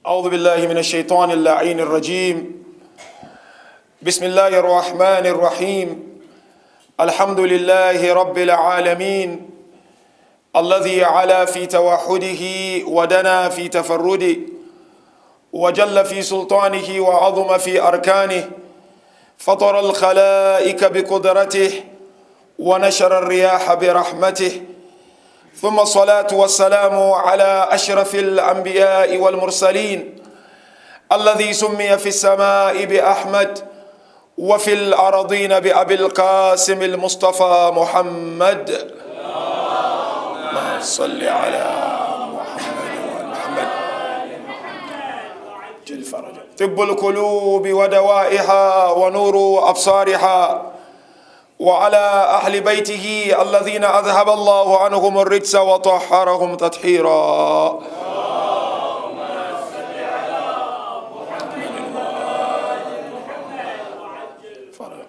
أعوذ بالله من الشيطان اللعين الرجيم. بسم الله الرحمن الرحيم. الحمد لله رب العالمين الذي علا في توحده ودنا في تفرده وجل في سلطانه وعظم في أركانه، فطر الخلائق بقدرته ونشر الرياح برحمته، ثم الصلاة والسلام على أشرف الأنبياء والمرسلين الذي سمي في السماء بأحمد وفي الأرضين بأبي القاسم المصطفى محمد. اللهم صل على محمد ومحمد. جل فرجا. طب القلوب ودوائها ونور أبصارها، وعلى أهل بيته الذين أذهب الله عنهم الرجس وطهرهم تطهيرا.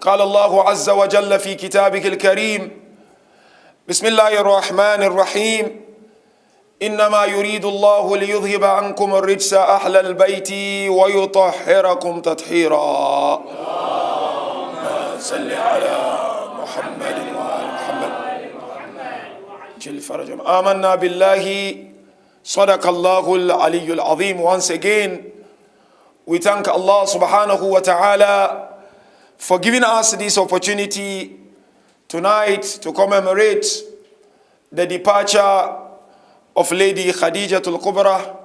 قال الله عز وجل في كتابه الكريم: بسم الله الرحمن الرحيم. إنما يريد الله ليذهب عنكم الرجس أهل البيت ويطهركم تطهيرا. اللهم صل على محمد وآل محمد. جل فرجهم. آمنا بالله. صدق الله العلي العظيم. Once again, we thank Allah subhanahu wa ta'ala for giving us this opportunity tonight to commemorate the departure of Lady Khadija al-Kubra,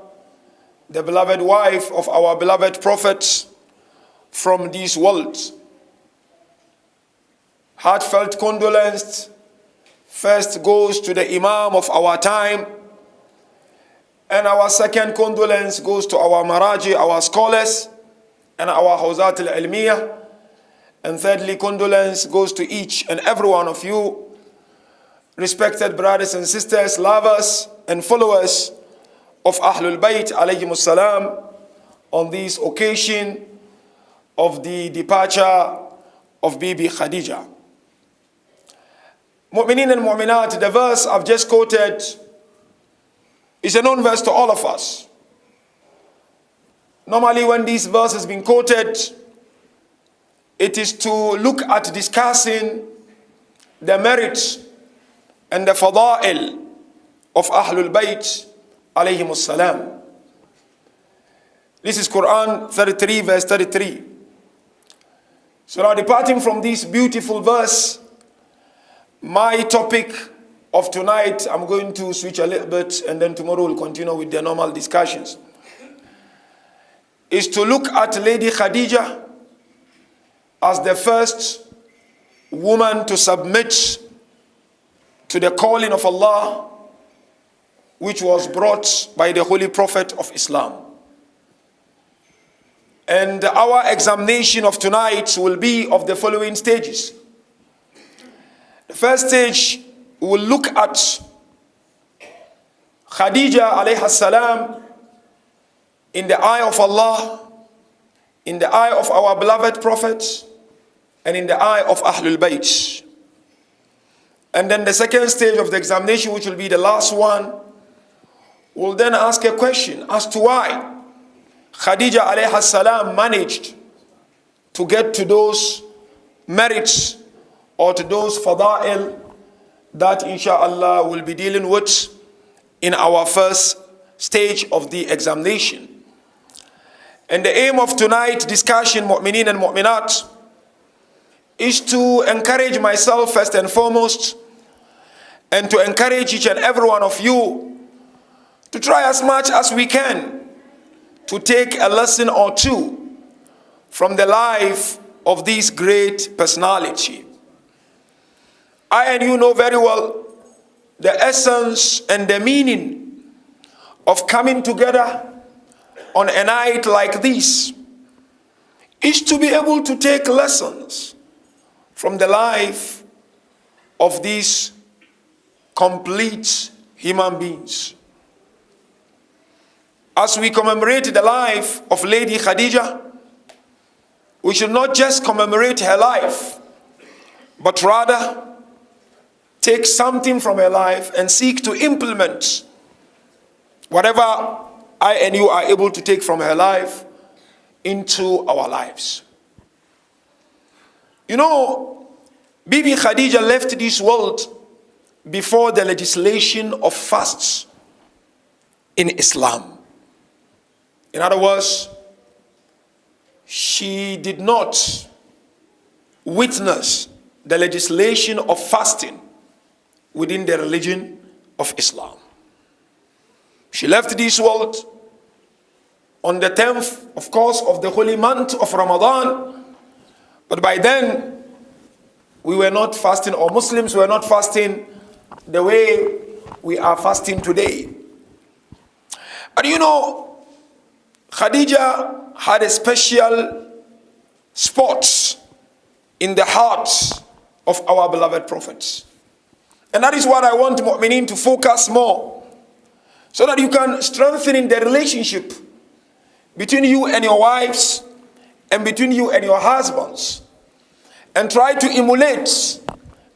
the beloved wife of our beloved Prophet, from this world. Heartfelt condolence first goes to the Imam of our time, and our second condolence goes to our Maraji, our scholars, and our Hawzat al-Ilmiyah, and thirdly condolence goes to each and every one of you, respected brothers and sisters, lovers and followers of Ahlul Bayt alayhimus salam, on this occasion of the departure of Bibi Khadija. Mu'minin and Mu'minat, the verse I've just quoted is a known verse to all of us. Normally when this verse has been quoted, it is to look at discussing the merits and the fada'il of Ahlul Bayt alayhimus salam. This is Quran 33 verse 33. So now, departing from this beautiful verse, my topic of tonight, I'm going to switch a little bit, and then tomorrow we'll continue with the normal discussions, is to look at Lady Khadija as the first woman to submit to the calling of Allah, which was brought by the Holy Prophet of Islam. And our examination of tonight will be of the following stages. The first stage, we will look at Khadija alayha salam in the eye of Allah, in the eye of our beloved Prophet, and in the eye of Ahlul Bayt. And then the second stage of the examination, which will be the last one, will then ask a question as to why Khadija alayha salam managed to get to those merits or to those fada'il that inshallah we'll be dealing with in our first stage of the examination. And the aim of tonight's discussion, mu'minin and mu'minat, is to encourage myself first and foremost, and to encourage each and every one of you to try as much as we can to take a lesson or two from the life of this great personality. I and you know very well the essence and the meaning of coming together on a night like this is to be able to take lessons from the life of these complete human beings. As we commemorate the life of Lady Khadija, we should not just commemorate her life, but rather take something from her life and seek to implement whatever I and you are able to take from her life into our lives. You know, Bibi Khadija left this world before the legislation of fasts in Islam. In other words, she did not witness the legislation of fasting within the religion of Islam. She left this world on the 10th, of course, of the holy month of Ramadan. But by then, we were not fasting, or Muslims were not fasting the way we are fasting today. But you know, Khadija had a special spot in the hearts of our beloved prophets. And that is what I want Mu'mineen to focus more, so that you can strengthen the relationship between you and your wives and between you and your husbands, and try to emulate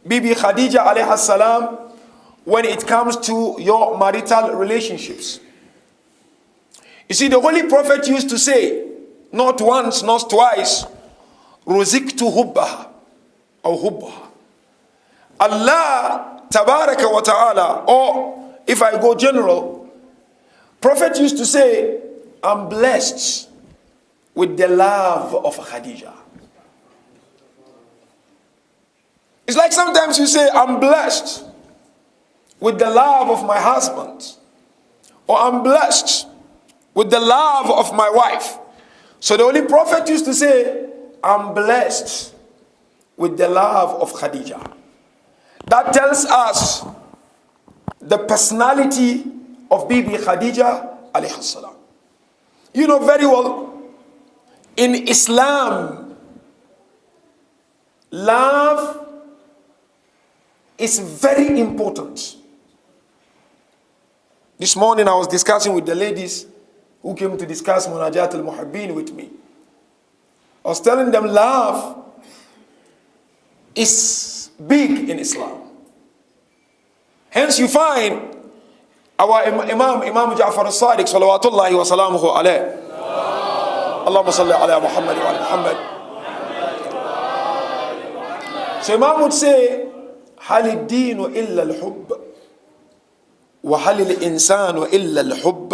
Bibi Khadija alayha salam when it comes to your marital relationships. You see, the Holy Prophet used to say, not once, not twice, Ruziktu hubbaha or hubbaha. Allah tabaraka wa ta'ala, or if I go general, Prophet used to say, I'm blessed with the love of Khadija. It's like sometimes you say, I'm blessed with the love of my husband, or I'm blessed with the love of my wife. So the Holy Prophet used to say, I'm blessed with the love of Khadija. That tells us the personality of Bibi Khadija alayhi salam. You know very well, in Islam, love is very important. This morning I was discussing with the ladies who came to discuss Munajat al-Muhabbin with me. I was telling them love is big in Islam. Hence you find our Imam Ja'far al-Sadiq salawatullahi wa salamuhu alayh. Allahumma salli ala Muhammad wa ala Muhammad. So Imam would say, هل الدين إلا الحب وهل الإنسان إلا الحب.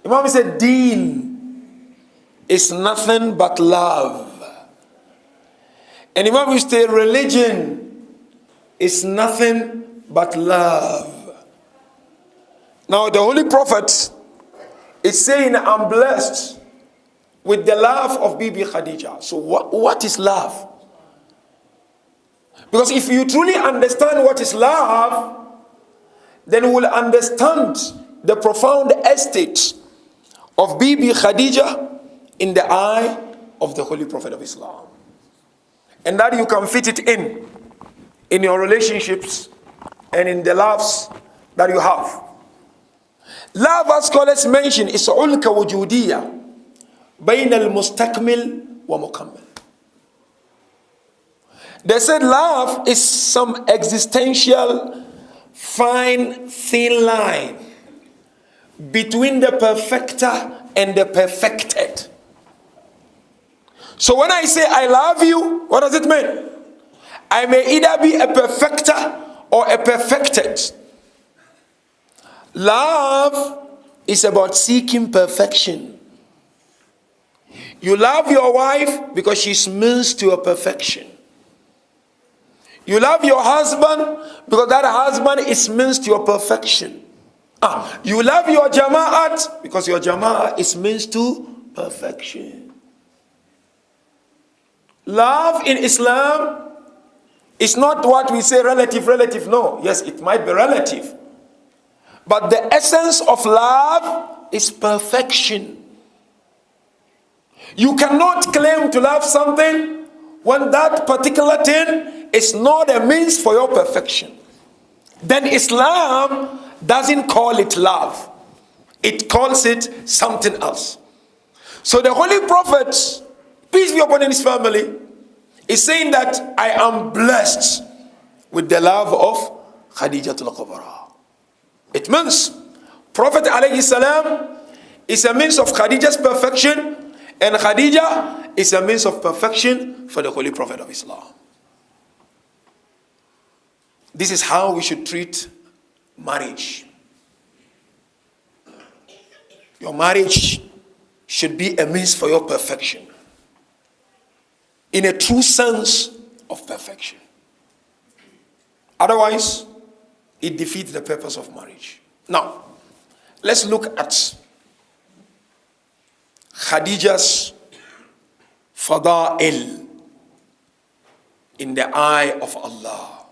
Imam said, deen is nothing but love. And Imam used to say, religion is nothing but love. Now the Holy Prophet is saying, I'm blessed with the love of Bibi Khadija. So what is love? Because if you truly understand what is love, then you will understand the profound estate of Bibi Khadija in the eye of the Holy Prophet of Islam. And that you can fit it in your relationships and in the loves that you have. Love, as scholars mention, is ulka wujudiyya bayna al-mustakmil wa mukammal. They said love is some existential fine thin line between the perfecter and the perfected. So when I say I love you, what does it mean? I may either be a perfecter or a perfected. Love is about seeking perfection. You love your wife because she's means to a perfection. You love your husband because that husband is means to your perfection. You love your jama'at because your jama'at is means to perfection. Love in Islam is not what we say relative. No. Yes, it might be relative. But the essence of love is perfection. You cannot claim to love something when that particular thing is not a means for your perfection. Then Islam doesn't call it love. It calls it something else. So the Holy Prophet, peace be upon his family, is saying that I am blessed with the love of Khadijatul Kubra. It means Prophet alayhi salam is a means of Khadija's perfection, and Khadija is a means of perfection for the Holy Prophet of Islam. This is how we should treat marriage. Your marriage should be a means for your perfection, in a true sense of perfection. Otherwise, it defeats the purpose of marriage. Now, let's look at Khadija's fada'il in the eye of Allah,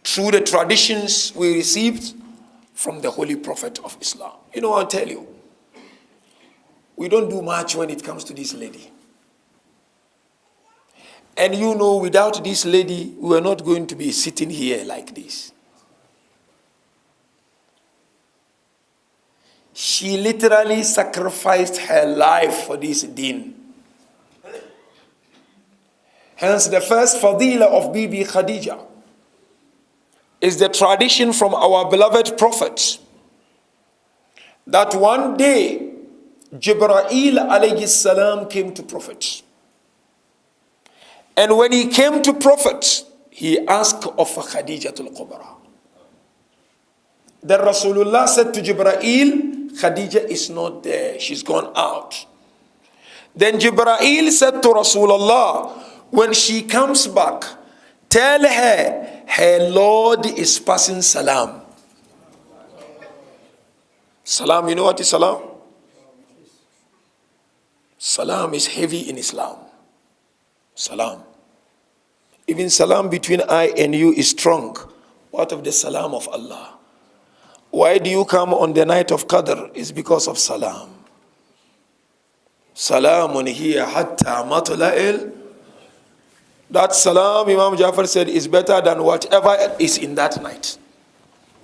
through the traditions we received from the Holy Prophet of Islam. You know, I'll tell you, we don't do much when it comes to this lady. And you know, without this lady, we are not going to be sitting here like this. She literally sacrificed her life for this deen. Hence, the first fadila of Bibi Khadija is the tradition from our beloved Prophet that one day Jibreel alayhi salam came to Prophet. And when he came to Prophet, he asked of Khadijatul Kubra. Then Rasulullah said to Jibreel, Khadija is not there, she's gone out. Then Jibreel said to Rasulullah, when she comes back, tell her, her Lord is passing salam. Salam, you know what is salam? Salam is heavy in Islam. Salam. Even salam between I and you is strong. What of the salam of Allah? Why do you come on the night of Qadr? It's because of salam. Salamun hiya hatta matla'il. That salam, Imam Jafar said, is better than whatever is in that night.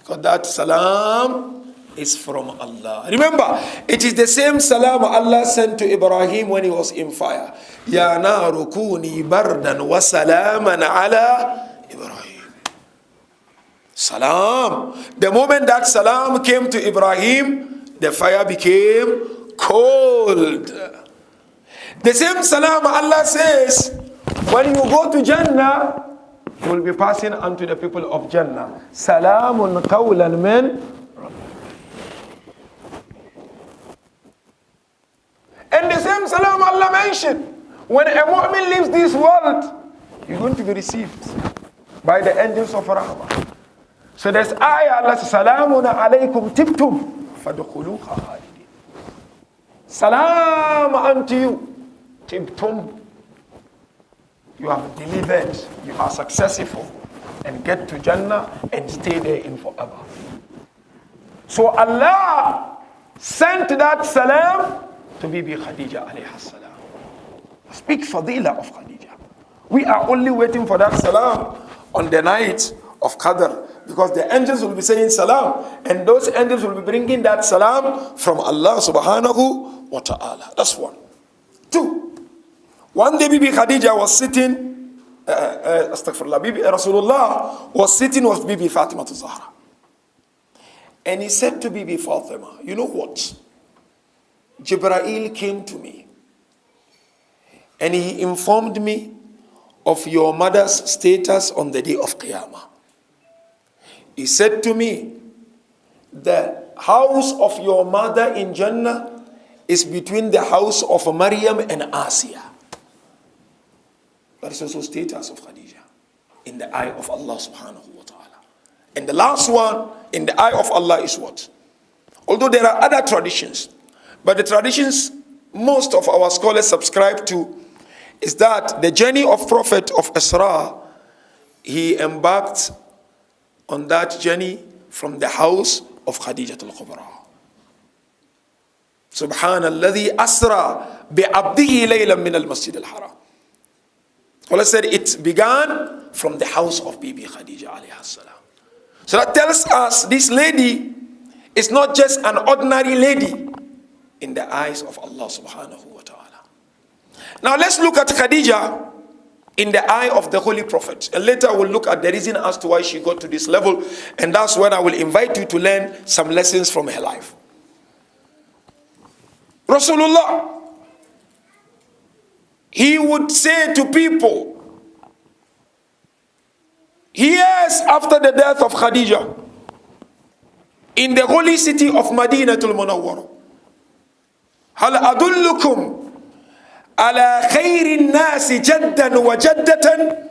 Because that salam is from Allah. Remember, it is the same salam Allah sent to Ibrahim when he was in fire. Ya naru kuni bardan wa salaman ala Ibrahim. Salam. The moment that salam came to Ibrahim, the fire became cold. The same salam Allah says, when you go to Jannah, you will be passing on to the people of Jannah. Salamun qawlan min. And the same salam Allah mentioned, when a mu'min leaves this world, you're going to be received by the angels of Rahmah. So there's ayah, Allah says, Salamun alaykum tibtum fadkhuluha khalidin. Salam unto you, tibtum. You have delivered, you are successful, and get to Jannah and stay there in forever. So Allah sent that salam to Bibi Khadija alayha salam. Speak fadila of Khadija. We are only waiting for that salam on the night of Qadr, because the angels will be saying salam, and those angels will be bringing that salam from Allah subhanahu wa ta'ala. That's one. Two. One day Bibi Khadija was sitting, Rasulullah was sitting with Bibi Fatima Zahra. And he said to Bibi Fatima, you know what? Jibreel came to me and he informed me of your mother's status on the day of Qiyamah. He said to me, the house of your mother in Jannah is between the house of Maryam and Asiya. That is also status of Khadija in the eye of Allah subhanahu wa ta'ala. And the last one in the eye of Allah is what? Although there are other traditions, but the traditions most of our scholars subscribe to is that the journey of Prophet of Isra, he embarked on that journey from the house of Khadija al-Kubra. Subhanalladhi asra bi'abdihi laylan min al-masjid al-haram. Allah said it began from the house of Bibi Khadija alayha salam. So that tells us this lady is not just an ordinary lady in the eyes of Allah subhanahu wa ta'ala. Now let's look at Khadija in the eye of the Holy Prophet. And later we'll look at the reason as to why she got to this level. And that's when I will invite you to learn some lessons from her life. Rasulullah, he would say to people, years after the death of Khadija, in the holy city of Madinatul Munawwara, هل أدلكم على خير الناس جدا وجدة?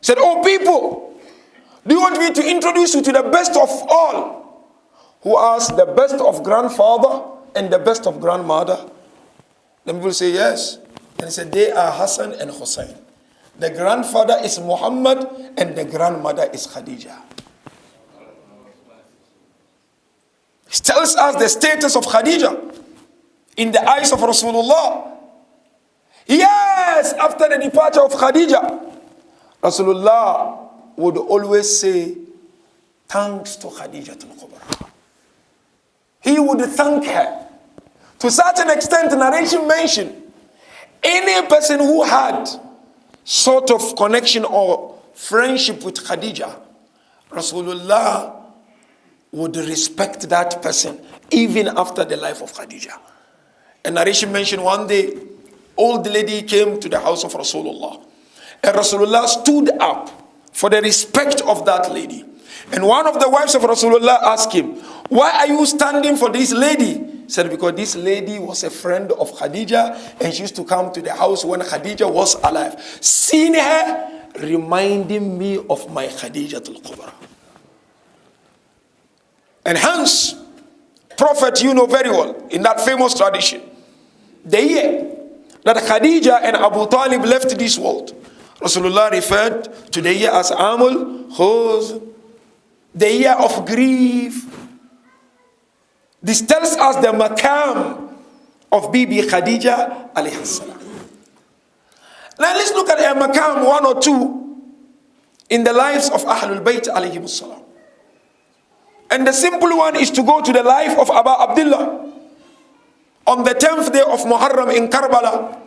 Said, oh people, do you want me to introduce you to the best of all, who has the best of grandfather and the best of grandmother? The people say yes. And he said, they are Hassan and Hussein. The grandfather is Muhammad and the grandmother is Khadija. He tells us the status of Khadija in the eyes of Rasulullah. Yes, after the departure of Khadija, Rasulullah would always say, thanks to Khadija al-Kubra. He would thank her. To a certain extent, the narration mentioned, any person who had sort of connection or friendship with Khadija, Rasulullah would respect that person even after the life of Khadija. A narration mentioned one day, old lady came to the house of Rasulullah. And Rasulullah stood up for the respect of that lady. And one of the wives of Rasulullah asked him, why are you standing for this lady? He said, because this lady was a friend of Khadija and she used to come to the house when Khadija was alive. Seeing her, reminding me of my Khadija al-Kubra. And hence, Prophet, you know very well, in that famous tradition, the year that Khadija and Abu Talib left this world, Rasulullah referred to the year as Amul Khuz, the year of grief. This tells us the maqam of Bibi Khadija alayhi salam. Now let's look at a maqam, one or two, in the lives of Ahlul Bayt alayhi salam. And the simple one is to go to the life of Abu Abdullah. On the 10th day of Muharram in Karbala,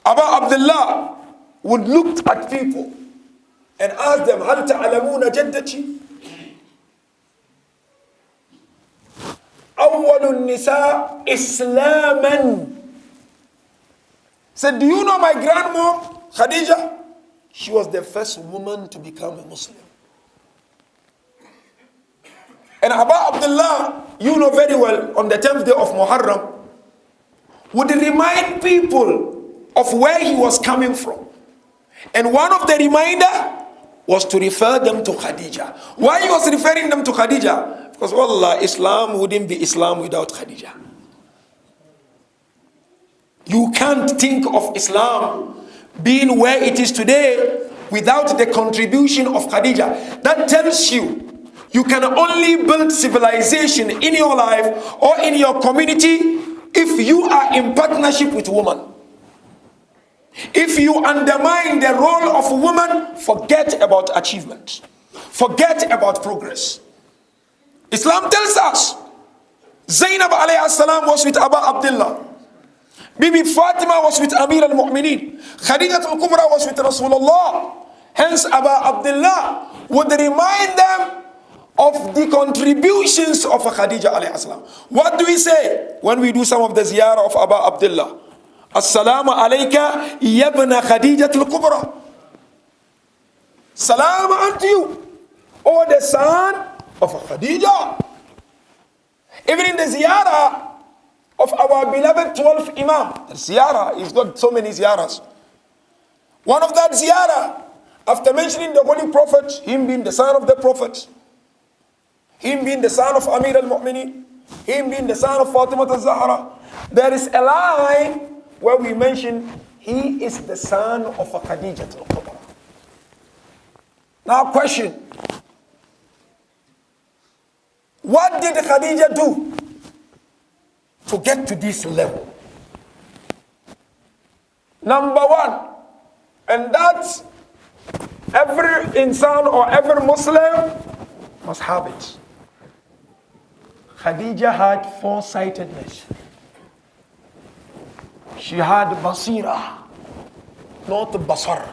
Abu Abdullah would look at people and ask them, هل تعلمون جدتي؟ أول النساء إسلاما. Said, do you know my grandmom, Khadija? She was the first woman to become a Muslim. And Abu Abdullah, you know very well, on the 10th day of Muharram, would remind people of where he was coming from. And one of the reminder was to refer them to Khadija. Why he was referring them to Khadija? Because wallah, Islam wouldn't be Islam without Khadija. You can't think of Islam being where it is today without the contribution of Khadija. That tells you, you can only build civilization in your life or in your community if you are in partnership with women. If you undermine the role of women, forget about achievement. Forget about progress. Islam tells us, Zainab alayhi salam was with Abu Abdullah. Bibi Fatima was with Amir al-Mu'mineen. Khadija al-Kubra was with Rasulullah. Hence Abu Abdullah would remind them of the contributions of Khadija alayhi salam. What do we say when we do some of the ziyarah of Abu Abdullah? Assalamu alayka yabna Khadija al-Kubra. Salam unto you, O the son of Khadija. Even in the ziyarah of our beloved 12th Imam, the ziyarah, he's got so many ziyarahs. One of that ziyarah, after mentioning the Holy Prophet, him being the son of the Prophet, him being the son of Amir al-Mu'mineen, him being the son of Fatima al-Zahra, there is a line where we mention he is the son of Khadija al-Kubra. Now question, what did Khadija do to get to this level? Number one, and that's every insan or every Muslim must have it. Khadija had foresightedness. She had basira. not basar.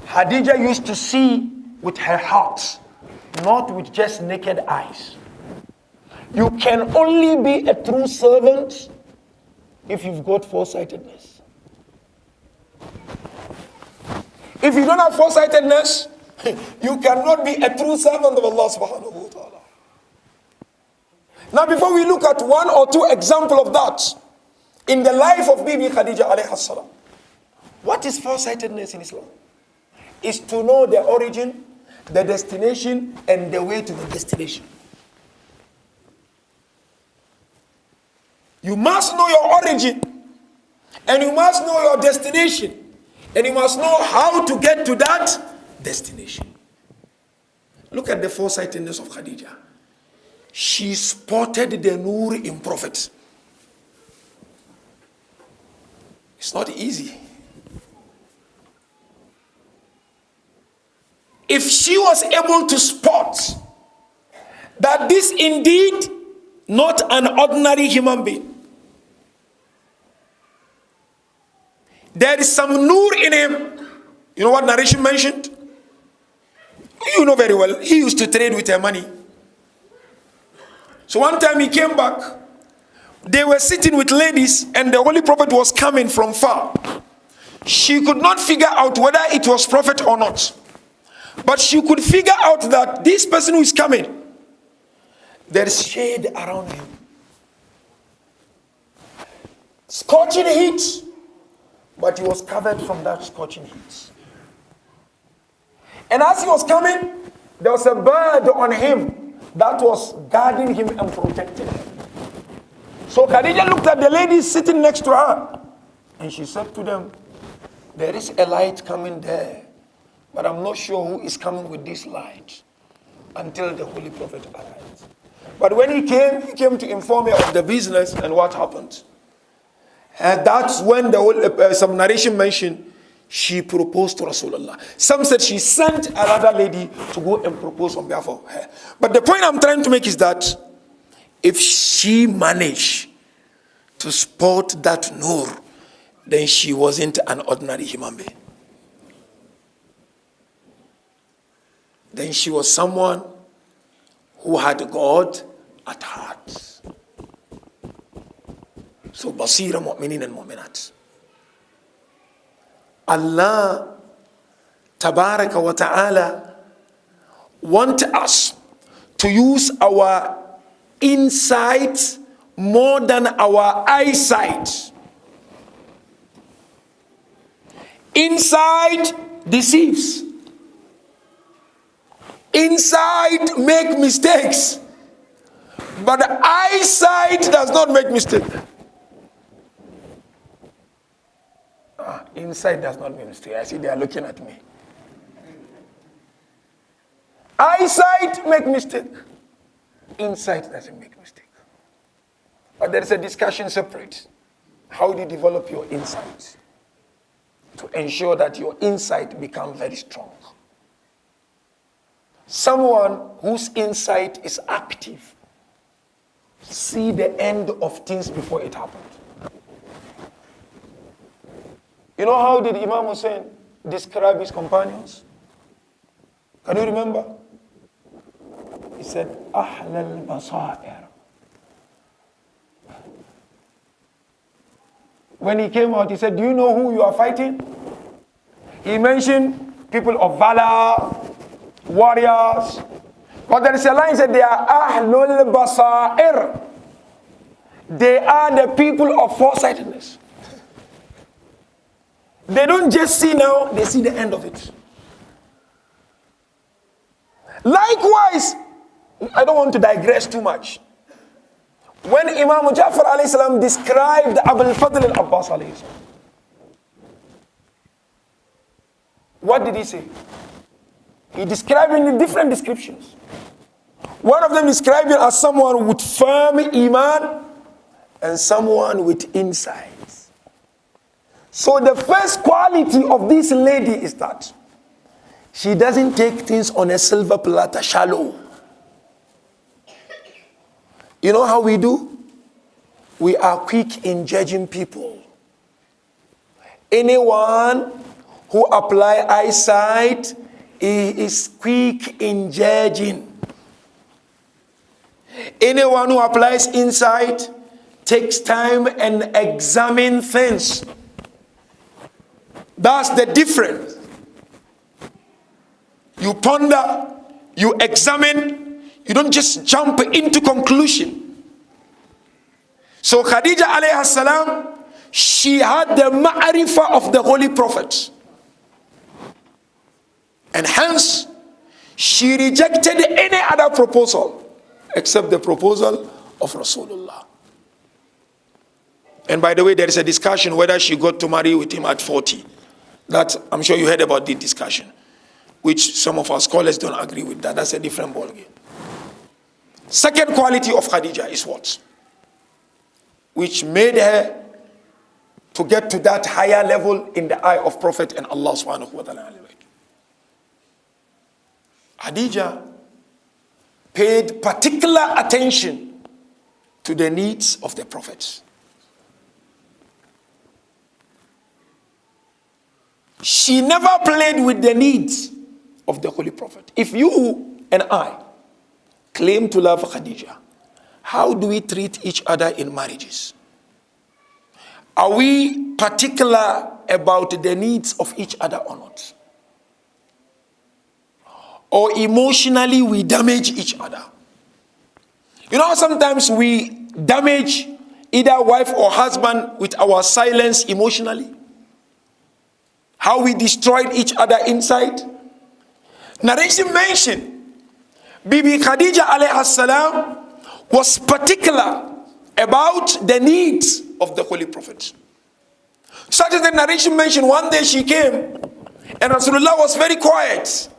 Khadija used to see with her heart, not with just naked eyes. You can only be a true servant if you've got foresightedness. If you don't have foresightedness, you cannot be a true servant of Allah subhanahu wa ta'ala. Now before we look at one or two examples of that in the life of Bibi Khadija alayha salam, what is foresightedness in Islam? Is to know the origin, the destination, and the way to the destination. You must know your origin, and you must know your destination, and you must know how to get to that destination. Look at the foresightedness of Khadija. She spotted the nur in Prophet. It's not easy. If she was able to spot that this indeed not an ordinary human being, there is some nur in him. You know what narration mentioned? You know very well. He used to trade with her money. So one time he came back. They were sitting with ladies and the Holy Prophet was coming from far. She could not figure out whether it was Prophet or not. But she could figure out that this person who is coming, there is shade around him. Scorching heat. But he was covered from that scorching heat. And as he was coming, there was a bird on him that was guarding him and protecting him. So Khadija looked at the ladies sitting next to her. And she said to them, there is a light coming there. But I'm not sure who is coming with this light until the Holy Prophet arrives. But when he came to inform her of the business and what happened. And that's when some narration mentioned she proposed to Rasulullah. Some said she sent another lady to go and propose on behalf of her. But the point I'm trying to make is that if she managed to spot that nur, then she wasn't an ordinary human being. Then she was someone who had God at heart. So basira mu'minin and mu'minat. Allah tabaraka wa ta'ala want us to use our insight more than our eyesight. Insight deceives. Insight make mistakes. But eyesight does not make mistake. Insight does not make mistake. I see they are looking at me. Eyesight make mistake. Insight doesn't make mistake. But there is a discussion separate. How do you develop your insight to ensure that your insight becomes very strong? Someone whose insight is active see the end of things before it happened. You know how did Imam Hussein describe his companions? Can you remember? He said, Ahlal Basair. When he came out, he said, do you know who you are fighting? He mentioned people of valor, warriors. But there is a line that said they are Ahlul Basair. They are the people of foresightedness. They don't just see now, they see the end of it. Likewise, I don't want to digress too much. When Imam Ja'far alayhi salam described Abul Fadl al-Abbas alayhi salam, what did he say? He described him in different descriptions. One of them described him as someone with firm iman and someone with insights. So the first quality of this lady is that she doesn't take things on a silver platter, shallow. You know how we do? We are quick in judging people. Anyone who apply eyesight is quick in judging. Anyone who applies insight takes time and examine things. That's the difference. You ponder, you examine, you don't just jump into conclusion. So Khadija alayhi salam, she had the ma'rifah of the Holy Prophet. And hence, she rejected any other proposal except the proposal of Rasulullah. And by the way, there is a discussion whether she got to marry with him at 40. That, I'm sure you heard about the discussion, which some of our scholars don't agree with that. That's a different ballgame. Second quality of Khadija is what? Which made her to get to that higher level in the eye of Prophet and Allah subhanahu wa ta'ala. Khadija paid particular attention to the needs of the Prophet. She never played with the needs of the Holy Prophet. If you and I claim to love Khadija, how do we treat each other in marriages? Are we particular about the needs of each other or not? Or emotionally we damage each other? You know, sometimes we damage either wife or husband with our silence emotionally. How we destroyed each other inside. Narration mentioned Bibi Khadija alayhi salam was particular about the needs of the Holy Prophet. Such as the narration mentioned, one day she came and Rasulullah was very quiet.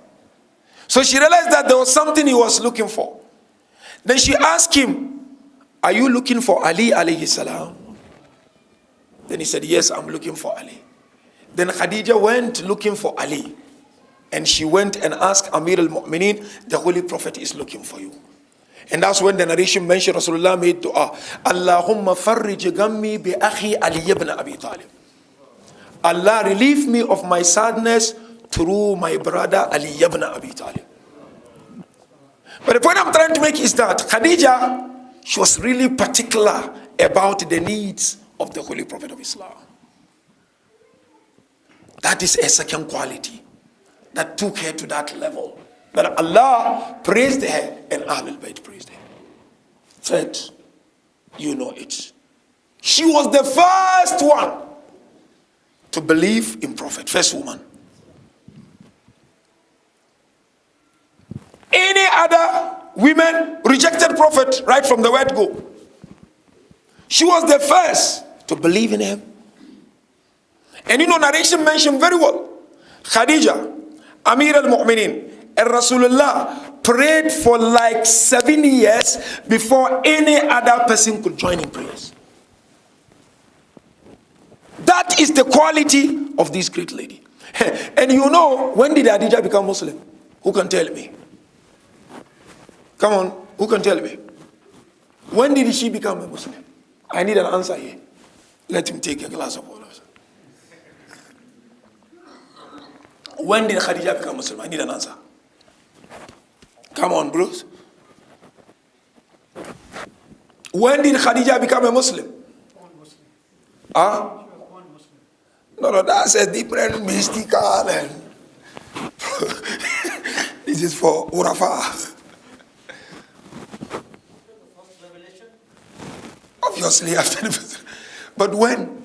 So she realized that there was something he was looking for. Then she asked him, "Are you looking for Ali alayhi salam?" Then he said, "Yes, I'm looking for Ali." Then Khadija went looking for Ali. And she went and asked Amir al-Mu'mineen, "The Holy Prophet is looking for you." And that's when the narration mentioned Rasulullah made dua, "Allahumma farrij gammi bi akhi Ali ibn Abi Talib." Allah, relieve me of my sadness through my brother Ali ibn Abi Talib. But the point I'm trying to make is that Khadija, she was really particular about the needs of the Holy Prophet of Islam. That is a second quality that took her to that level. That Allah praised her and Ahlul Bayt praised her. Third, you know it. She was the first one to believe in Prophet. First woman. Any other women rejected Prophet right from the word go. She was the first to believe in him. And you know, narration mentioned very well, Khadija, Amir al-Mu'mineen, and Rasulullah prayed for like 7 years before any other person could join in prayers. That is the quality of this great lady. And you know, when did Khadija become Muslim? Who can tell me? Come on, who can tell me? When did she become a Muslim? I need an answer here. Let him take a glass of water. When did Khadija become Muslim? I need an answer. Come on, Bruce. When did Khadija become a Muslim? Huh? No, that's a different mystical. And this is for Urafa. Obviously, after the but when?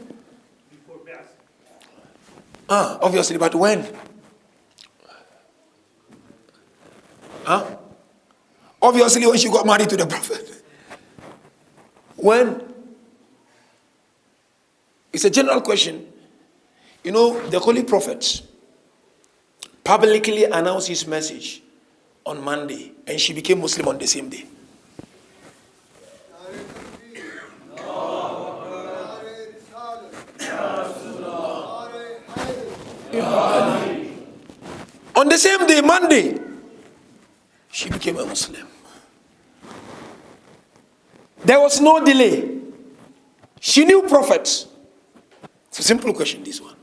Obviously, but when? Obviously, when she got married to the Prophet. When? It's a general question. You know, the Holy Prophet publicly announced his message on Monday, and she became Muslim on the same day. On the same day, Monday, she became a Muslim. There was no delay. She knew prophets. It's a simple question, this one.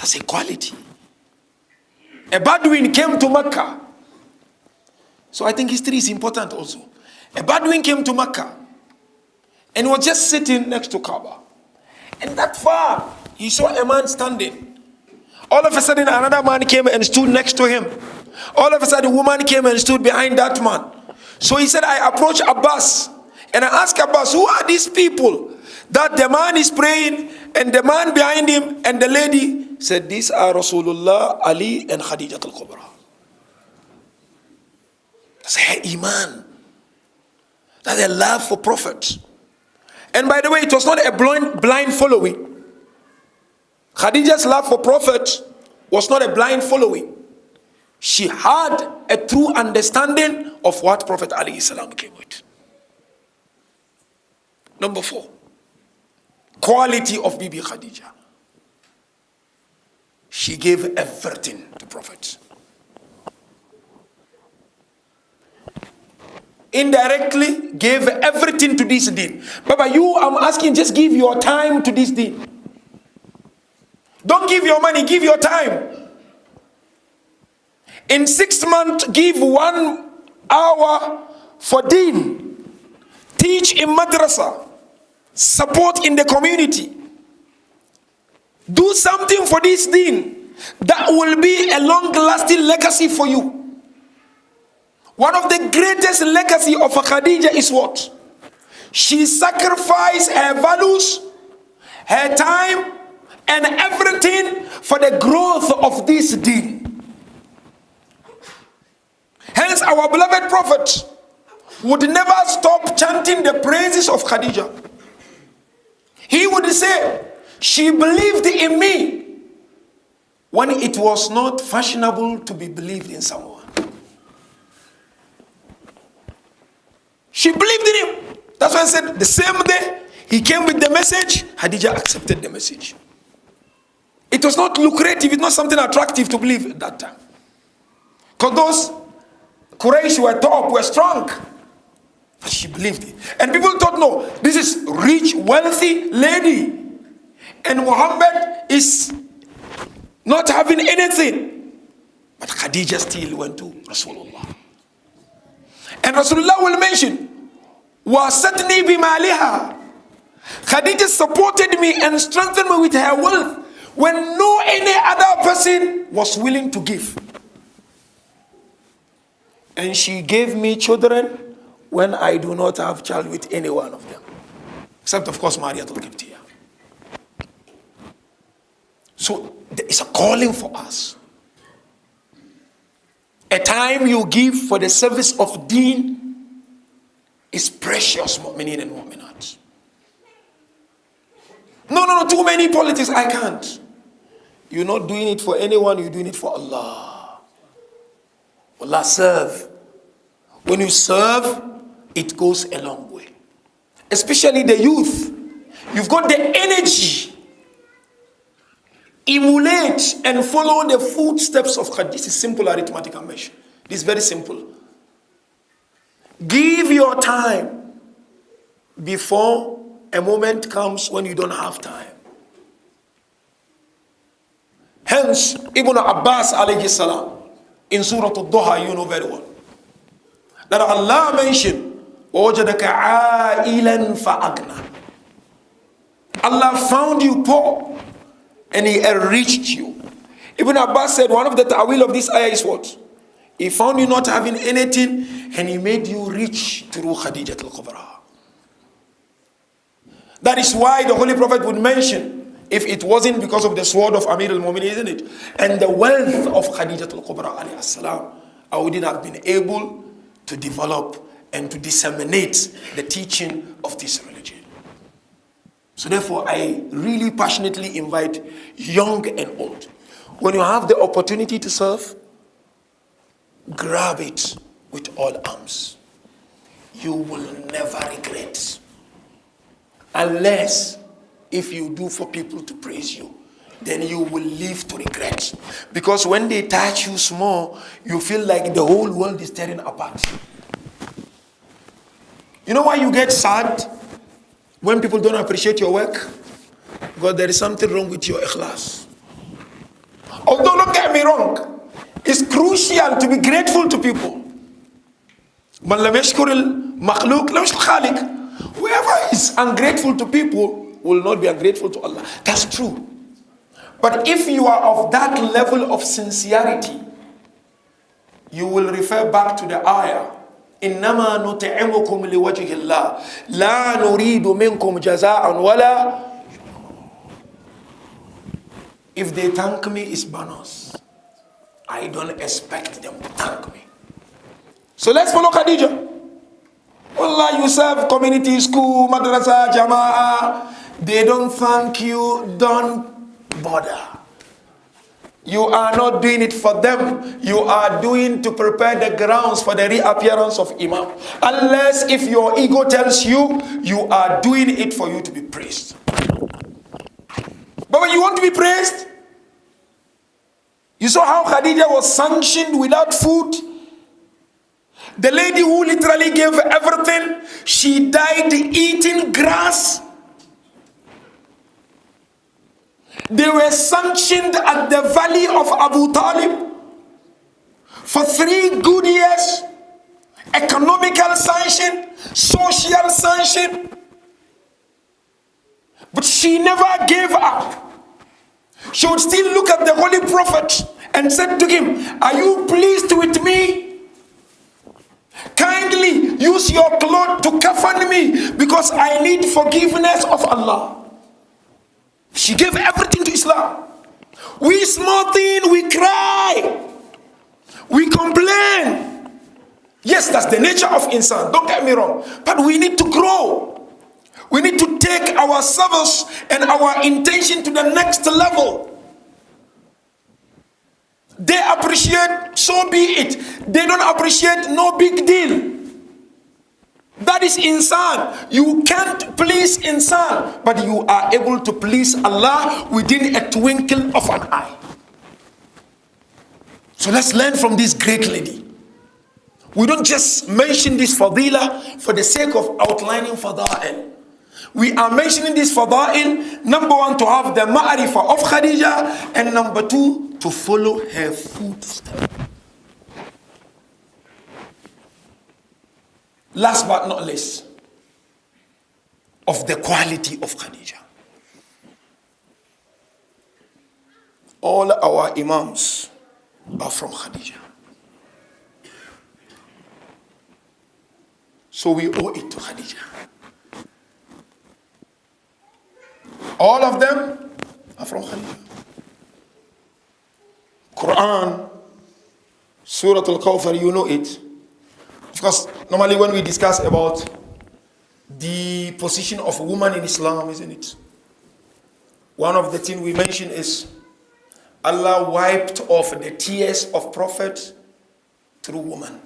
That's a quality. A Bedouin came to Mecca. So I think history is important also. A Bedouin came to Mecca and was just sitting next to Kaaba. And that far, he saw a man standing. All of a sudden, another man came and stood next to him. All of a sudden, a woman came and stood behind that man. So he said, I approached Abbas and I asked Abbas, who are these people that the man is praying and the man behind him and the lady? Said, these are Rasulullah, Ali and Khadija al-Kubra. That's her iman. That's a love for Prophet. And by the way, it was not a blind following. Khadija's love for Prophet was not a blind following. She had a true understanding of what Prophet Ali came with. Number 4, quality of Bibi Khadija. She gave everything to Prophet. Indirectly gave everything to this deen. Baba, I'm asking, just give your time to this deen. Don't give your money, give your time. In 6 months, give 1 hour for deen. Teach in madrasa. Support in the community. Do something for this deen. That will be a long-lasting legacy for you. One of the greatest legacy of Khadija is what? She sacrificed her values, her time, and everything for the growth of this deen. Hence, our beloved Prophet would never stop chanting the praises of Khadija. He would say, she believed in me when it was not fashionable to be believed in someone. She believed in him. That's why I said the same day he came with the message, Khadija accepted the message. It was not lucrative, it's not something attractive to believe at that time. Because those Quraysh were top, were strong. But she believed it. And people thought, no, this is rich, wealthy lady. And Muhammad is not having anything. But Khadija still went to Rasulullah. And Rasulullah will mention, وَاسَتْنِي بِمَالِهَا. Khadija supported me and strengthened me with her wealth when no any other person was willing to give. And she gave me children when I do not have child with any one of them. Except, of course, Maria al-Qibtiyah. So there is a calling for us. A time you give for the service of deen is precious, mu'minin and mu'minat. No, too many politics, I can't. You're not doing it for anyone, you're doing it for Allah. Allah serve. When you serve, it goes a long way. Especially the youth. You've got the energy. Emulate and follow the footsteps of Khadija. This is simple arithmetic I measure. This is very simple. Give your time before a moment comes when you don't have time. Hence, Ibn Abbas alayhi salam, in Surah Al-Duha, you know very well, that Allah mentioned, وَوَجَدَكَ عَائِلًا فَأَغْنَى. Allah found you poor and He enriched you. Ibn Abbas said one of the ta'wil of this ayah is what? He found you not having anything and He made you rich through Khadija al-Kubra. That is why the Holy Prophet would mention, if it wasn't because of the sword of Amir al-Mu'minin, isn't it? And the wealth of Khadija al-Kubra alayhi salam, I wouldn't have been able to develop and to disseminate the teaching of this religion. So therefore, I really passionately invite young and old, when you have the opportunity to serve, grab it with all arms. You will never regret. Unless if you do for people to praise you, then you will live to regret. Because when they touch you small, you feel like the whole world is tearing apart. You know why you get sad? When people don't appreciate your work? Because there is something wrong with your ikhlas. Although, don't get me wrong, it's crucial to be grateful to people. Man lam yashkur al-makhluq lam yashkur al-khaliq. Whoever is ungrateful to people will not be ungrateful to Allah. That's true. But if you are of that level of sincerity, you will refer back to the ayah. إنما نطعمكم لوجه الله لا نريد منكم جزاء ولا. If they thank me, it's bonus. I don't expect them to thank me. So let's follow Khadija. Allah, you serve community school, madrasa, jama'ah. They don't thank you, don't bother. You are not doing it for them. You are doing to prepare the grounds for the reappearance of Imam. Unless if your ego tells you, you are doing it for you to be praised. But when you want to be praised, you saw how Khadija was sanctioned without food. The lady who literally gave everything, she died eating grass. They were sanctioned at the valley of Abu Talib for 3 good years. Economical sanction, social sanction. But she never gave up. She would still look at the Holy Prophet and said to him, are you pleased with me? Kindly use your cloth to kafan me because I need forgiveness of Allah. She gave everything to Islam. We small thing, we cry. We complain. Yes, that's the nature of insan. Don't get me wrong. But we need to grow. We need to take our service and our intention to the next level. They appreciate, so be it. They don't appreciate, no big deal. That is insan. You can't please insan, but you are able to please Allah within a twinkle of an eye. So let's learn from this great lady. We don't just mention this fadila for the sake of outlining fada'il. We are mentioning this fada'il, number 1, to have the ma'rifah of Khadija, and number 2, to follow her footsteps. Last but not least, of the quality of Khadija. All our imams are from Khadija. So we owe it to Khadija. All of them are from Khadija. Quran, Surah Al-Kawthar, you know it. Of course, normally when we discuss about the position of a woman in Islam, isn't it? One of the things we mention is Allah wiped off the tears of Prophet through woman.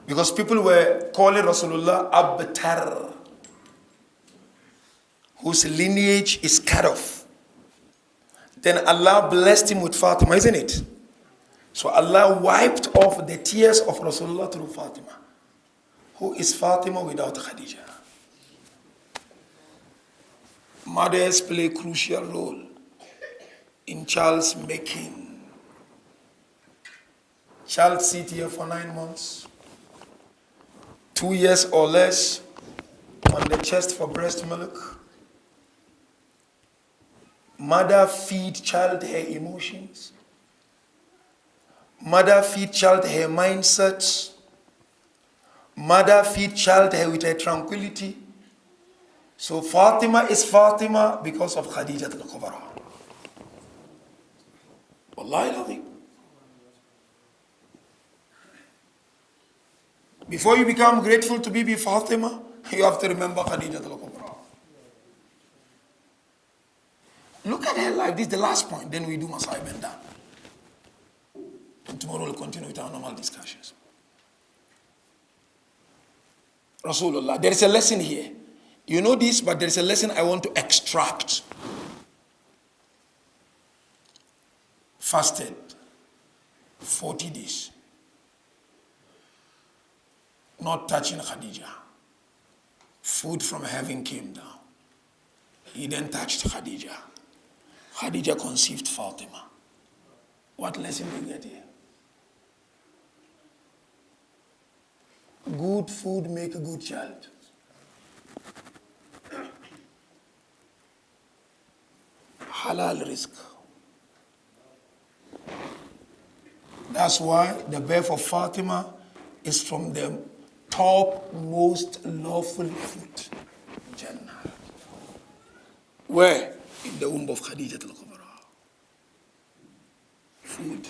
Because people were calling Rasulullah Abtar, whose lineage is cut off. Then Allah blessed him with Fatima, isn't it? So Allah wiped off the tears of Rasulullah through Fatima. Who is Fatima without Khadija? Mothers play a crucial role in child's making. Child sit here for 9 months, 2 years or less, on the chest for breast milk. Mother feed child her emotions. Mother feed child her mindset. Mother feed child her with her tranquility. So Fatima is Fatima because of Khadija al-Kubra. Wallahi al-Azim. Before you become grateful to Bibi Fatima, you have to remember Khadija al-Kubra. Look at her life. This is the last point. Then we do Masai Benda. And tomorrow we'll continue with our normal discussions. Rasulullah, there is a lesson here. You know this, but there is a lesson I want to extract. Fasted 40 days. Not touching Khadija. Food from heaven came down. He then touched Khadija. Khadija conceived Fatima. What lesson do we get here? Good food make a good child. Halal rizq. That's why the birth of Fatima is from the top most lawful food. Jannah. Where? In the womb of Khadija al-Kubra. Food.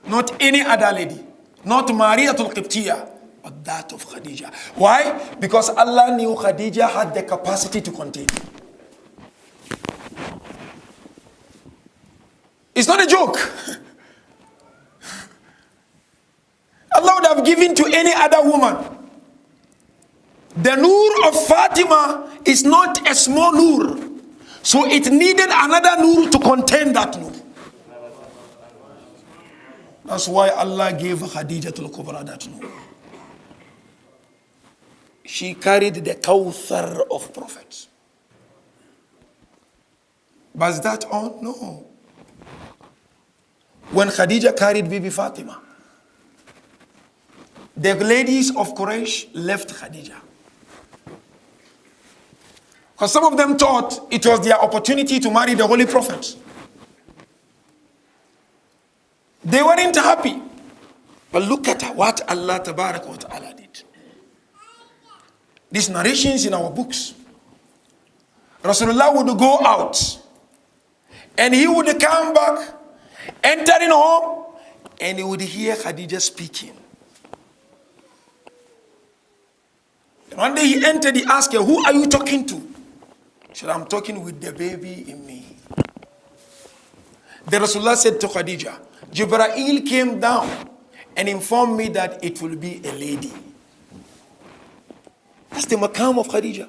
Not any other lady. Not Maria al-Qibtiyah, but that of Khadija. Why? Because Allah knew Khadija had the capacity to contain. It's not a joke. Allah would have given to any other woman. The nur of Fatima is not a small nur. So it needed another nur to contain that nur. That's why Allah gave Khadija al-Kubra that nur. She carried the Kawthar of prophets. But is that all? No. When Khadija carried Bibi Fatima, the ladies of Quraysh left Khadija. Because some of them thought it was their opportunity to marry the Holy Prophet. They weren't happy. But look at what Allah Tabarak wa Ta'ala did. These narrations in our books. Rasulullah would go out and he would come back, entering home, and he would hear Khadija speaking. One day he entered, he asked her, "Who are you talking to?" She said, "I'm talking with the baby in me." The Rasulullah said to Khadija, "Jibreel came down and informed me that it will be a lady." That's the maqam of Khadija.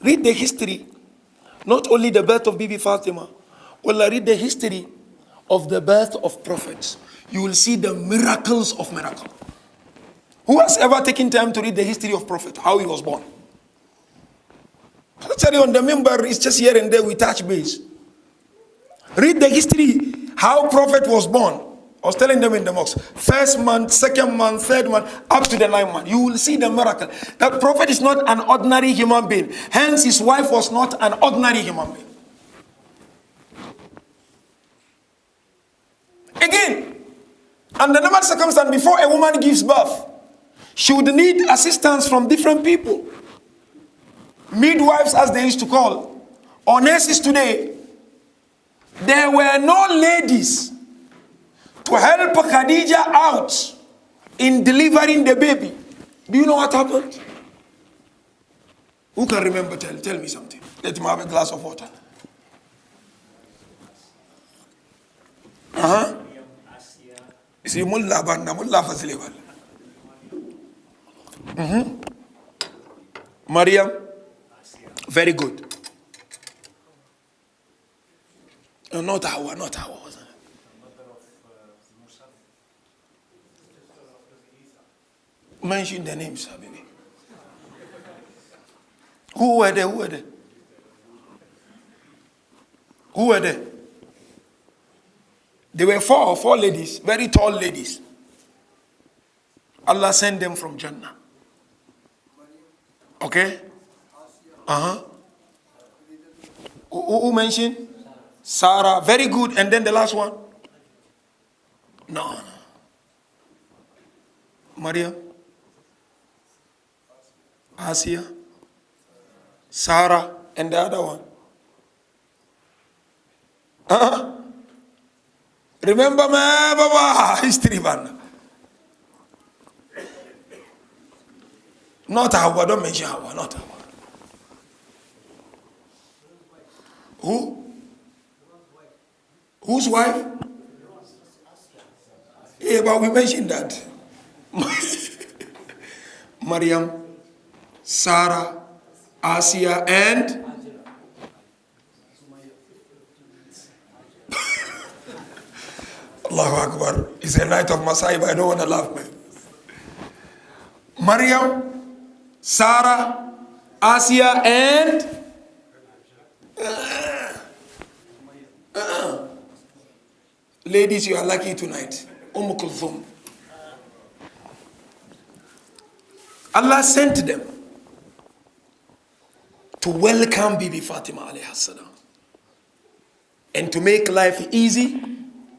Read the history, not only the birth of Bibi Fatima, well, read the history of the birth of prophets. You will see the miracles of miracle. Who has ever taken time to read the history of prophet, how he was born? Actually, on the member, it's just here and there we touch base. Read the history, how prophet was born. I was telling them in the mosque, first month, second month, third month, up to the 9th month. You will see the miracle. That prophet is not an ordinary human being. Hence, his wife was not an ordinary human being. Again, under normal circumstance, before a woman gives birth, she would need assistance from different people. Midwives, as they used to call, or nurses today. There were no ladies to help Khadija out in delivering the baby. Do you know what happened? Who can remember? Tell me something. Let me have a glass of water. See, Mullah Banda, Mullah Faziliwal. Maryam, very good. Not Hawa, not Hawa. Mention the names, baby. Who were there? Who were there? Who were there? There were four ladies, very tall ladies. Allah sent them from Jannah. Okay? Who mentioned? Sarah, very good. And then the last one? No. Maryam, Asiya, Sarah, and the other one. Remember my Baba history man. Not Hawa, don't mention Hawa, not Hawa. Who? Whose wife? Yeah, but we mentioned that. Maryam, Sarah, Asiya, and Allahu Akbar. It's a night of Masai, but I don't want to laugh, man. Maryam, Sarah, Asiya, and Ladies, you are lucky tonight. Kulthum. Allah sent them to welcome Bibi Fatima alayhi salam and to make life easy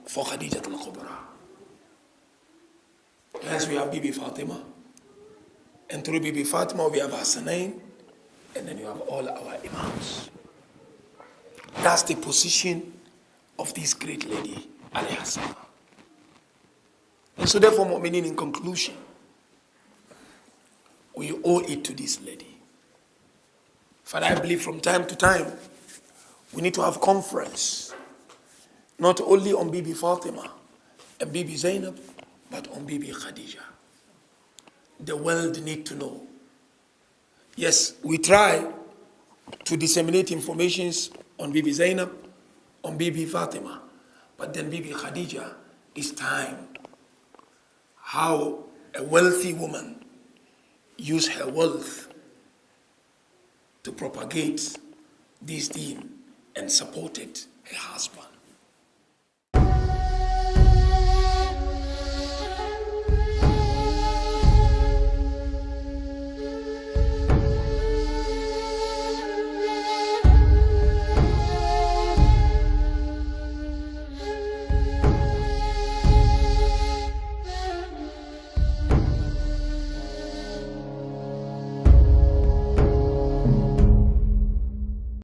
for Khadija al-Kubra. Hence we have Bibi Fatima, and through Bibi Fatima we have Hassanain, and then you have all our Imams. That's the position of this great lady alayhi salam. And so therefore, mu'minin, in conclusion, we owe it to this lady. For I believe from time to time, we need to have conference, not only on Bibi Fatima and Bibi Zainab, but on Bibi Khadija. The world need to know. Yes, we try to disseminate informations on Bibi Zainab, on Bibi Fatima, but then Bibi Khadija is time. How a wealthy woman used her wealth to propagate this deen and supported her husband.